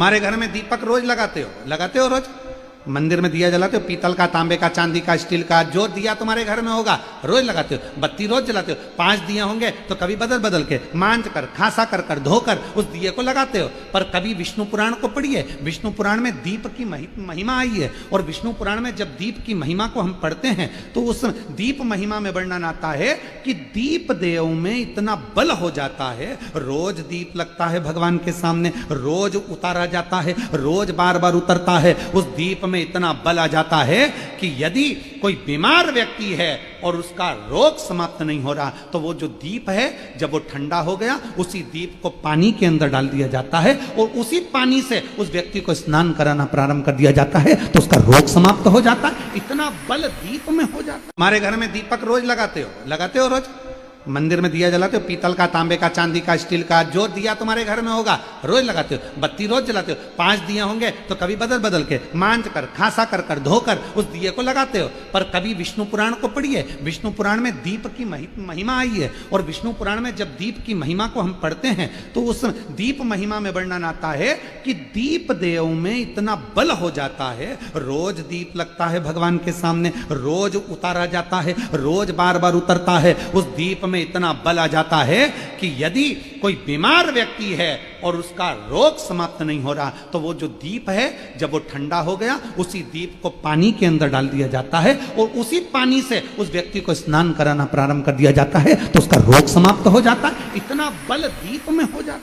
हमारे घर में दीपक रोज लगाते हो रोज मंदिर में दिया जलाते हो, पीतल का, तांबे का, चांदी का, स्टील का, जो दिया तुम्हारे घर में होगा रोज लगाते हो। बत्ती रोज जलाते हो, 5 दिया होंगे तो कभी बदल बदल के मांझ कर, खासा कर कर, धोकर उस दिए को लगाते हो। पर कभी विष्णु पुराण को पढ़िए, विष्णु पुराण में दीप की महिमा आई है। और विष्णु पुराण में जब दीप की महिमा को हम पढ़ते हैं तो उस दीप महिमा में वर्णन आता है कि दीप देव में इतना बल हो जाता है, रोज दीप लगता है भगवान के सामने, रोज उतारा जाता है, रोज बार बार उतरता है, उस दीप में इतना बल आ जाता है कि यदि कोई बीमार व्यक्ति है और उसका रोग समाप्त नहीं हो रहा तो वो जो दीप है जब वो ठंडा हो गया उसी दीप को पानी के अंदर डाल दिया जाता है और उसी पानी से उस व्यक्ति को स्नान कराना प्रारंभ कर दिया जाता है तो उसका रोग समाप्त हो जाता है। इतना बल दीप में हो जाता है। हमारे घर में दीपक रोज लगाते हो रोज मंदिर में दिया जलाते हो, पीतल का, तांबे का, चांदी का, स्टील का, जो दिया तुम्हारे घर में होगा रोज लगाते हो। बत्ती रोज जलाते हो, 5 दिया होंगे तो कभी बदल बदल के मांझ कर, खासा कर कर, धोकर उस दिए को लगाते हो। पर कभी विष्णु पुराण को पढ़िए, विष्णु पुराण में दीप की महिमा आई है। और विष्णु पुराण में जब दीप की महिमा को हम पढ़ते हैं तो उस दीप महिमा में वर्णन आता है कि दीप देव में इतना बल हो जाता है, रोज दीप लगता है भगवान के सामने, रोज उतारा जाता है, रोज बार बार उतरता है, उस दीप में इतना बल आ जाता है कि यदि कोई बीमार व्यक्ति है और उसका रोग समाप्त नहीं हो रहा तो वो जो दीप है जब वो ठंडा हो गया उसी दीप को पानी के अंदर डाल दिया जाता है और उसी पानी से उस व्यक्ति को स्नान कराना प्रारंभ कर दिया जाता है तो उसका रोग समाप्त हो जाता है। इतना बल दीप में हो जाता है।